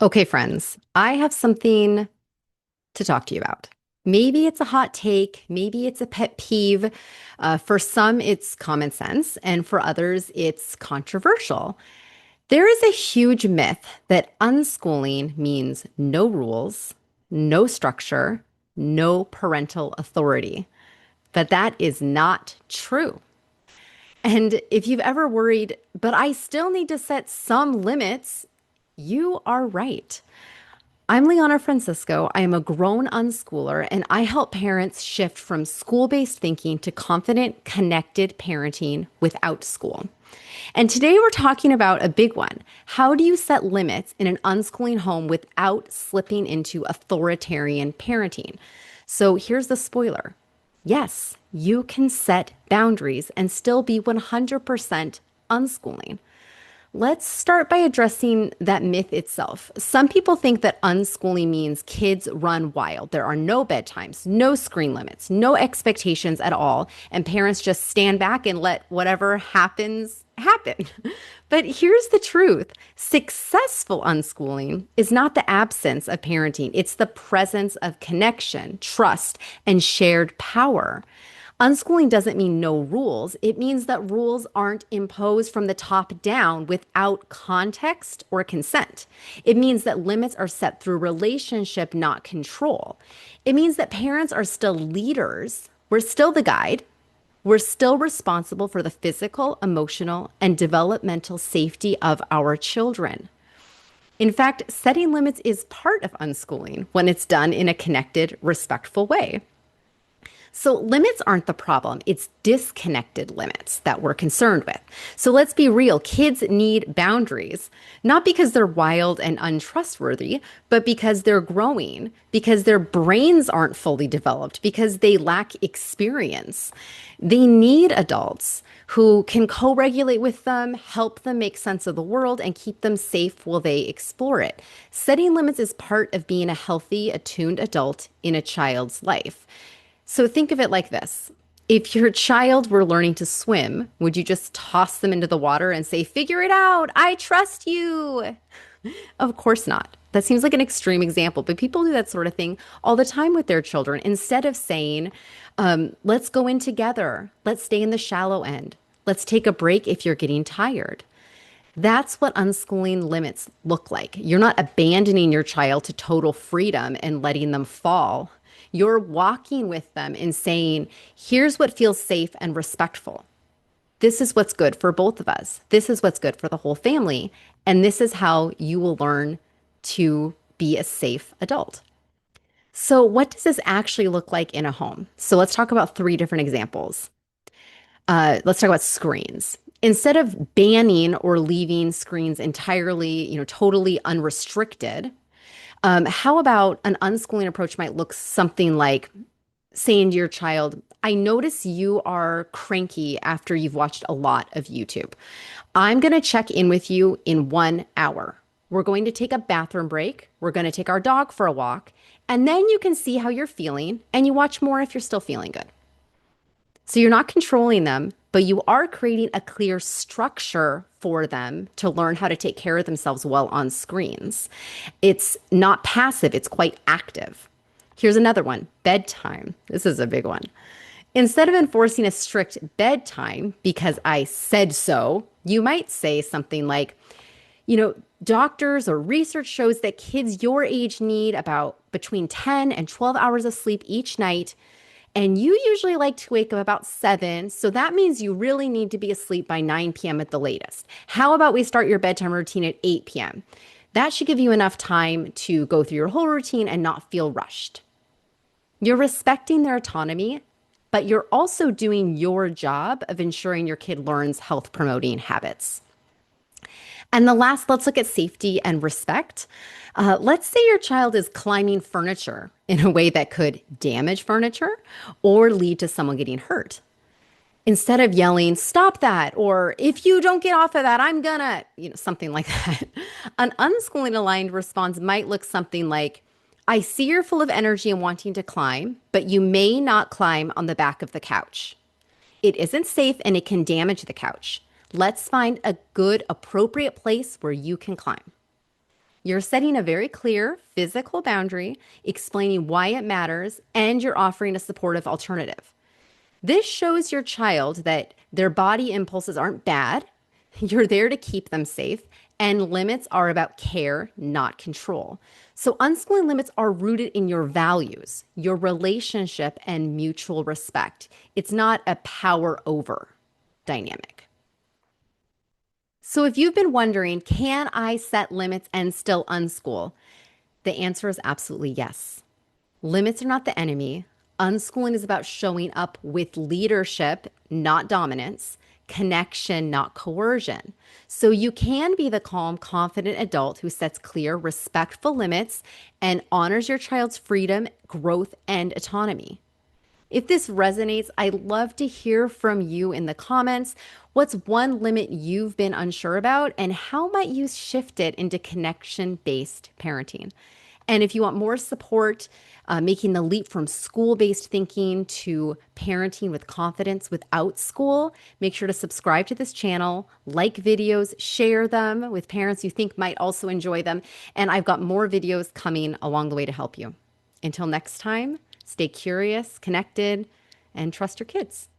Okay, friends, I have something to talk to you about. Maybe it's a hot take, maybe it's a pet peeve. For some, it's common sense, and for others, it's controversial. There is a huge myth that unschooling means no rules, no structure, no parental authority. But that is not true. And if you've ever worried, but I still need to set some limits, you are right. I'm Liana Francisco. I am a grown unschooler, and I help parents shift from school based thinking to confident, connected parenting without school. And today we're talking about a big one. How do you set limits in an unschooling home without slipping into authoritarian parenting? So here's the spoiler. Yes, you can set boundaries and still be 100% unschooling. Let's start by addressing that myth itself. Some people think that unschooling means kids run wild. There are no bedtimes, no screen limits, no expectations at all, and parents just stand back and let whatever happens happen. But here's the truth. Successful unschooling is not the absence of parenting. It's the presence of connection, trust, and shared power. Unschooling doesn't mean no rules. It means that rules aren't imposed from the top down without context or consent. It means that limits are set through relationship, not control. It means that parents are still leaders. We're still the guide. We're still responsible for the physical, emotional, and developmental safety of our children. In fact, setting limits is part of unschooling when it's done in a connected, respectful way. So limits aren't the problem. It's disconnected limits that we're concerned with. So let's be real. Kids need boundaries, not because they're wild and untrustworthy, but because they're growing, because their brains aren't fully developed, because they lack experience. They need adults who can co-regulate with them, help them make sense of the world, and keep them safe while they explore it. Setting limits is part of being a healthy, attuned adult in a child's life. So think of it like this. If your child were learning to swim, would you just toss them into the water and say, figure it out? I trust you. Of course not. That seems like an extreme example, but people do that sort of thing all the time with their children. Instead of saying, let's go in together, let's stay in the shallow end, let's take a break if you're getting tired. That's what unschooling limits look like. You're not abandoning your child to total freedom and letting them fall. You're walking with them and saying, here's what feels safe and respectful. This is what's good for both of us. This is what's good for the whole family. And this is how you will learn to be a safe adult. So, what does this actually look like in a home? So, let's talk about three different examples. Let's talk about screens. Instead of banning or leaving screens entirely, totally unrestricted, how about an unschooling approach might look something like saying to your child, I notice you are cranky after you've watched a lot of YouTube. I'm going to check in with you in 1 hour. We're going to take a bathroom break. We're going to take our dog for a walk. And then you can see how you're feeling and you watch more if you're still feeling good. So you're not controlling them, but you are creating a clear structure for them to learn how to take care of themselves well on screens. It's not passive, it's quite active. Here's another one, bedtime. This is a big one. Instead of enforcing a strict bedtime because I said so, you might say something like, doctors or research shows that kids your age need about between 10 and 12 hours of sleep each night. And you usually like to wake up about 7, so that means you really need to be asleep by 9 p.m. at the latest. How about we start your bedtime routine at 8 p.m.? That should give you enough time to go through your whole routine and not feel rushed. You're respecting their autonomy, but you're also doing your job of ensuring your kid learns health promoting habits. And the last, let's look at safety and respect. Let's say your child is climbing furniture in a way that could damage furniture or lead to someone getting hurt. Instead of yelling, stop that, or if you don't get off of that, I'm gonna, something like that. An unschooling aligned response might look something like, I see you're full of energy and wanting to climb, but you may not climb on the back of the couch. It isn't safe and it can damage the couch. Let's find a good, appropriate place where you can climb. You're setting a very clear physical boundary, explaining why it matters, and you're offering a supportive alternative. This shows your child that their body impulses aren't bad. You're there to keep them safe, and limits are about care, not control. So, unschooling limits are rooted in your values, your relationship, and mutual respect. It's not a power over dynamic. So, if you've been wondering, can I set limits and still unschool? The answer is absolutely yes. Limits are not the enemy. Unschooling is about showing up with leadership, not dominance, connection, not coercion. So you can be the calm, confident adult who sets clear, respectful limits and honors your child's freedom, growth, and autonomy. If this resonates, I'd love to hear from you in the comments. What's one limit you've been unsure about, and how might you shift it into connection based parenting? And if you want more support, making the leap from school based thinking to parenting with confidence without school, make sure to subscribe to this channel, like videos, share them with parents you think might also enjoy them. And I've got more videos coming along the way to help you. Until next time, stay curious, connected, and trust your kids.